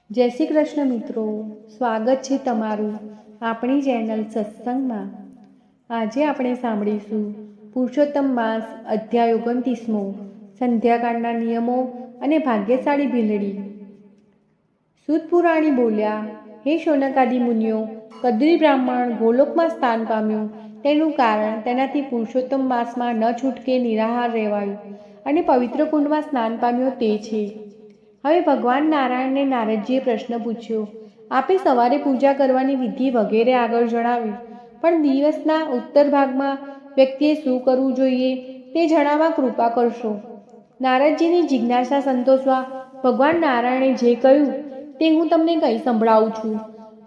જય શ્રી કૃષ્ણ મિત્રો, સ્વાગત છે તમારું આપણી ચેનલ સત્સંગમાં। આજે આપણે સાંભળીશું પુરુષોત્તમ માસ અધ્યાય 29મો સંધ્યાકાળના નિયમો અને ભાગ્યશાળી ભીલડી। સૂત પુરાણી બોલ્યા, હે શૌનકાદિ મુનિઓ, કદ્રી બ્રાહ્મણ ગોલોકમાં સ્થાન પામ્યું તેનું કારણ તેનાથી પુરુષોત્તમ માસમાં ન છૂટકે નિરાહાર રહેવાયું અને પવિત્ર કુંડમાં સ્નાન પામ્યો તે છે। હવે ભગવાન નારાયણને નારદજીએ પ્રશ્ન પૂછ્યો, આપે સવારે પૂજા કરવાની વિધિ વગેરે આગળ જણાવ્યું, પણ દિવસના ઉત્તર ભાગમાં વ્યક્તિએ શું કરવું જોઈએ તે જણાવવા કૃપા કરશો। નારદજીની જિજ્ઞાસા સંતોષવા ભગવાન નારાયણે જે કહ્યું તે હું તમને કહી સંભળાવું છું।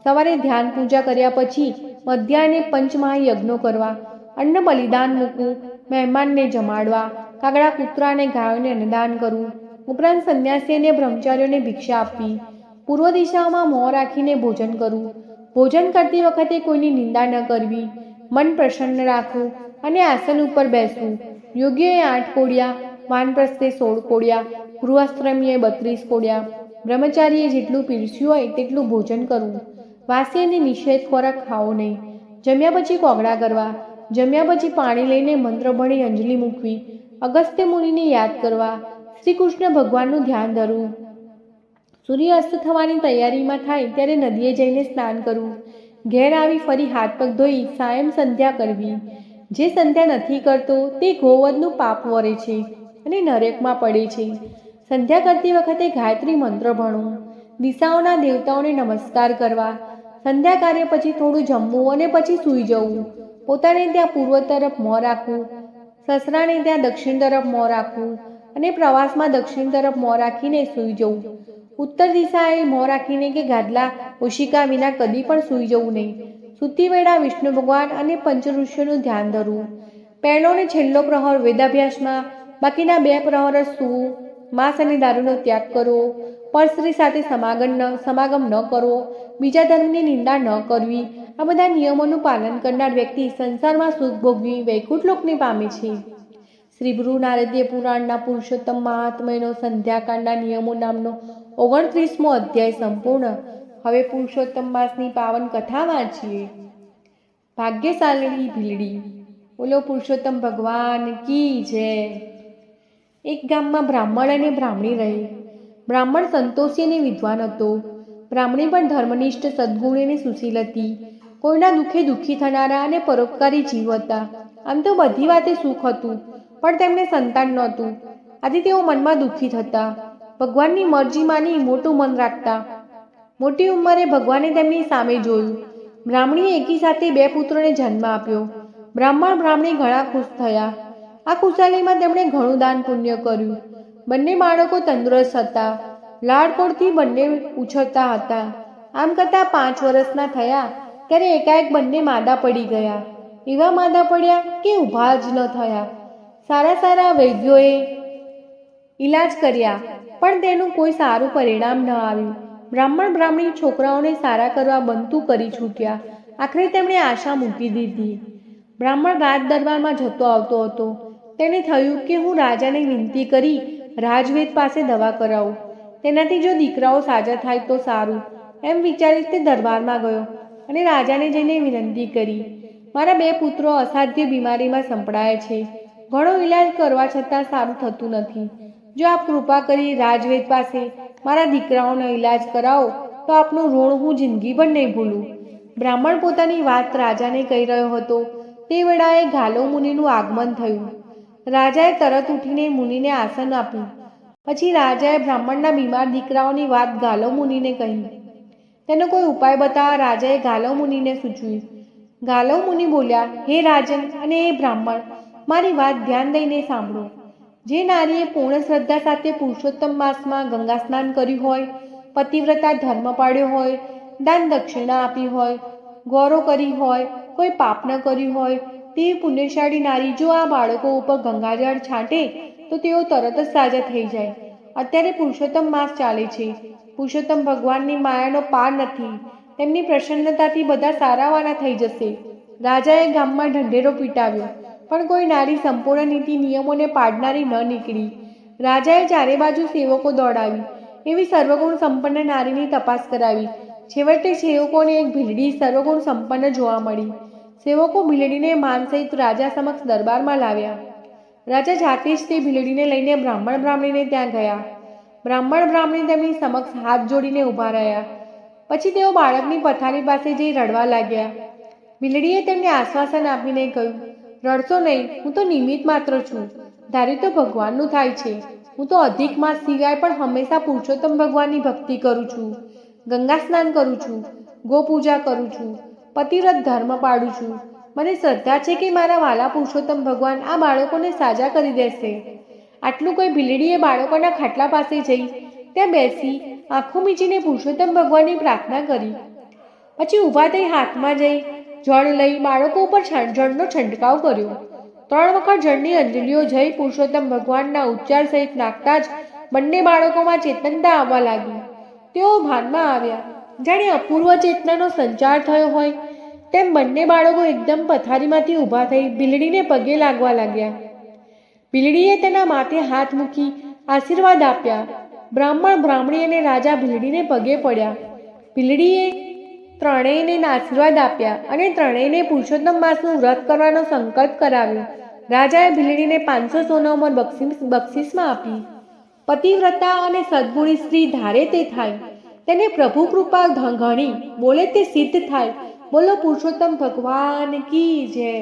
સવારે ધ્યાન પૂજા કર્યા પછી મધ્યાહને પંચમહાયજ્ઞો કરવા, અન્ન બલિદાન મૂકવું, મહેમાનને જમાડવા, કાગડા કૂતરા અને ગાયોને અન્નદાન કરવું, ઉપરાંત સંન્યાસી અને બ્રહ્મચારીઓને ભિક્ષા આપવી, પૂર્વ દિશામાં મોં રાખીને ભોજન કરવું, ભોજન કરતી વખતે કોઈની નિંદા ન કરવી, મન પ્રસન્ન રાખવું અને આસન ઉપર બેસવું, યોગીઓએ 8 કોડિયા, વાનપ્રસ્થે 16 કોડિયા, ગૃહસ્થ્રમીએ 32 કોડિયા, બ્રહ્મચારીએ જેટલું પીરસ્યું હોય તેટલું ભોજન કરવું, વાસી અને નિષેધ ખોરાક ખાવો નહીં, જમ્યા પછી કોગળા કરવા, જમ્યા પછી પાણી લઈને મંત્ર ભણી અંજલિ મૂકવી, અગસ્ત્ય મુનિને યાદ કરવા, શ્રી કૃષ્ણ ભગવાનનું ધ્યાન ધરવું, સૂર્ય અસ્ત થવાની તૈયારીમાં થાય ત્યારે નદીએ જઈને સ્નાન કરવું, ઘેર આવી ફરી હાથ પગ ધોઈ સાયં સંધ્યા કરવી। જે સંધ્યા નથી કરતો તે ગોવધનું પાપ વરે છે અને નરકમાં પડે છે। સંધ્યા કરતી વખતે ગાયત્રી મંત્ર ભણવું, દિશાઓના દેવતાઓને નમસ્કાર કરવા, સંધ્યા કાર્ય પછી થોડું જમવું અને પછી સૂઈ જવું, પોતાને ત્યાં પૂર્વ તરફ મોં રાખવું, સસરાને ત્યાં દક્ષિણ તરફ મોં રાખવું અને પ્રવાસમાં દક્ષિણ તરફ મોં રાખીને સૂઈ જવું, ઉત્તર દિશાએ મોં રાખીને કે ગાદલા ઓશિકા વિના કદી પણ સૂઈ જવું નહીં, સૂતી વેળા વિષ્ણુ ભગવાન અને પંચઋષિઓનું ધ્યાન ધરવું, પહેલો અને છેલ્લો પ્રહર વેદાભ્યાસમાં, બાકીના 2 પ્રહર જ સૂવું, માંસ અને દારૂનો ત્યાગ કરવો, પરસ્ત્રી સાથે સમાગમ ન કરવો, બીજા ધર્મની નિંદા ન કરવી, આ બધા નિયમોનું પાલન કરનાર વ્યક્તિ સંસારમાં સુખ ભોગવી વૈકુંઠ લોકને પામે છે। શ્રી ગુરુ નારદીય પુરાણના પુરુષોત્તમ મહાત્મ્યનો સંધ્યાકાળના નિયમો નામનો 29મો અધ્યાય સંપૂર્ણ। હવે પુરુષોત્તમ માસની પાવન કથા વાંચીએ। ભાગ્યશાળી ભીલડી। બોલો પુરુષોત્તમ ભગવાન કી જય। એક ગામમાં બ્રાહ્મણ અને બ્રાહ્મણી રહે। બ્રાહ્મણ સંતોષી અને વિદ્વાન હતો, બ્રાહ્મણી પણ ધર્મનિષ્ઠ, સદ્ગુણી અને સુશીલ હતી। કોઈના દુઃખે દુઃખી થનારા અને પરોપકારી જીવ હતા। આમ તો બધી વાતે સુખ હતું, પણ તેમને સંતાન નહોતું, આથી તેઓ મનમાં દુઃખી થતા। ભગવાનની મરજી માની મોટું મન રાખતા। મોટી ઉંમરે ભગવાને તેમની સામે જોયું। બ્રાહ્મણીએ એકી સાથે 2 પુત્રોને જન્મ આપ્યો। બ્રાહ્મણ બ્રાહ્મણી ઘણા ખુશ થયા। આ ખુશાલીમાં તેમણે ઘણું દાન પુણ્ય કર્યું। બંને બાળકો તંદુરસ્ત હતા, લાડકોડથી બંને ઉછળતા હતા। આમ કરતાં 5 વર્ષના થયા ત્યારે એકાએક બંને માદા પડી ગયા। એવા માદા પડ્યા કે ઊભા જ ન થયા। સારા વૈદ્યોએ ઈલાજ કર્યા, પણ તેનું કોઈ સારું પરિણામ ન આવ્યું। બ્રાહ્મણ બ્રાહ્મણી છોકરાઓને સારા કરવા બનતું કરી છૂટ્યા। આખરે તેમણે આશા મૂકી દીધી। બ્રાહ્મણ રાજ દરબારમાં જતો આવતો હતો। તેને થયું કે હું રાજાને વિનંતી કરી રાજવેદ પાસે દવા કરાવું, તેનાથી જો દીકરાઓ સાજા થાય તો સારું, એમ વિચારી તે દરબારમાં ગયો અને રાજાને જઈને વિનંતી કરી, મારા 2 પુત્રો અસાધ્ય બીમારીમાં સંપડાયા છે, ઘણો ઈલાજ કરવા છતાં સારું થતું નથી। જો આપ કૃપા કરી રાજવેદ પાસે મારા દીકરાઓનો ઈલાજ કરાવો તો આપનું ઋણ હું જિંદગીભર નહીં ભૂલું। બ્રાહ્મણ પોતાની વાત રાજાને કહી રહ્યો હતો તે વેળાએ ગાલો મુનિનું આગમન થયું। રાજાએ તરત ઉઠીને મુનિને આસન આપ્યું। પછી રાજાએ બ્રાહ્મણના બીમાર દીકરાઓની વાત ગાલો મુનિને કહી। તેનો કોઈ ઉપાય બતાવવા રાજાએ ગાલો મુનિને સૂચવ્યું। ગાલો મુનિ બોલ્યા, હે રાજન અને હે બ્રાહ્મણ, મારી વાત ધ્યાન દઈને સાંભળો। જે નારીએ પૂર્ણ શ્રદ્ધા સાથે પુરુષોત્તમ માસમાં ગંગા સ્નાન કર્યું હોય, પતિવ્રતા ધર્મ પાળ્યો હોય, દાન દક્ષિણા આપી હોય, ગૌરો કરી હોય, કોઈ પાપ ન કર્યું હોય, તેવી પુણ્યશાળી નારી જો આ બાળકો ઉપર ગંગાજળ છાંટે તો તેઓ તરત જ સાજા થઈ જાય। અત્યારે પુરુષોત્તમ માસ ચાલે છે। પુરુષોત્તમ ભગવાનની માયાનો પાર નથી, તેમની પ્રસન્નતાથી બધા સારાવાના થઈ જશે। રાજાએ ગામમાં ઢંઢેરો પીટાવ્યો, પણ કોઈ નારી સંપૂર્ણ નીતિ નિયમોને પાડનારી ન નીકળી। રાજાએ ચારે બાજુ સેવકો દોડાવી। એવી સર્વગુણ સંપન્ન નારીની તપાસ કરાવી. છેવટે સેવકોને એક ભીલડી સર્વગુણ સંપન્ન જોવા મળી. સેવકો ભીલડીને માન સહિત રાજા સમક્ષ દરબારમાં લાવ્યા. રાજા જાતે જ તે ભીલડીને લઈને બ્રાહ્મણ બ્રાહ્મણીને ત્યાં ગયા. બ્રાહ્મણ બ્રાહ્મણી તેમની સમક્ષ હાથ જોડીને ઊભા રહ્યા. પછી તેઓ બાળકની પથારી પાસે જઈ રડવા લાગ્યા. ભીલડીએ તેમને આશ્વાસન આપીને કહ્યું, રડશો નહીં, હું તો નિમિત્ત માત્ર છું. ધાર્યું તો ભગવાનનું થાય છે. હું તો અધિક માસ સિવાય પણ હંમેશા પુરુષોત્તમ ભગવાનની ભક્તિ કરું છું. ગંગા સ્નાન કરું છું, ગો પૂજા કરું છું, પતિવ્રત ધર્મ પાડું છું. મને શ્રદ્ધા છે કે મારા વાલા પુરુષોત્તમ ભગવાન આ બાળકોને સાજા કરી દેશે. આટલું કોઈ ભીલડીએ બાળકોના ખાટલા પાસે જઈ ત્યાં બેસી આંખો મીચીને પુરુષોત્તમ ભગવાનની પ્રાર્થના કરી. પછી ઊભા થઈ હાથમાં જઈ જળ લઈ બાળકો ઉપર જળનો છંટકાવ કર્યો. 3 વખત જળની અંજલિઓ જઈ પુરુષોત્તમ ભગવાનના ઉચ્ચાર સહિત નાખતા જ બંને બાળકોમાં ચેતનતા આવવા લાગી. તેઓ ભાનમાં આવ્યા. જાણે અપૂર્વ ચેતનાનો સંચાર થયો હોય તેમ બંને બાળકો એકદમ પથારીમાંથી ઊભા થઈ ભીલડીને પગે લાગવા લાગ્યા. ભીલડીએ તેના માથે હાથ મૂકી આશીર્વાદ આપ્યા. બ્રાહ્મણ બ્રાહ્મણી અને રાજા ભીલડીને પગે પડ્યા. ભીલડીએ ત્રણેયને આશીર્વાદ આપ્યા અને ત્રણેયને પુરુષોત્તમ માસનું વ્રત કરવાનો સંકલ્પ કરાવ્યો. રાજાએ ભીલડીને 500 સોનામોર બક્ષિસમાં આપી. પતિવ્રતા અને સદગુણી સ્ત્રી ધારે તે થાય, તેને પ્રભુ કૃપા ઘણી બોલે તે સિદ્ધ થાય. બોલો પુરુષોત્તમ ભગવાન કી જય.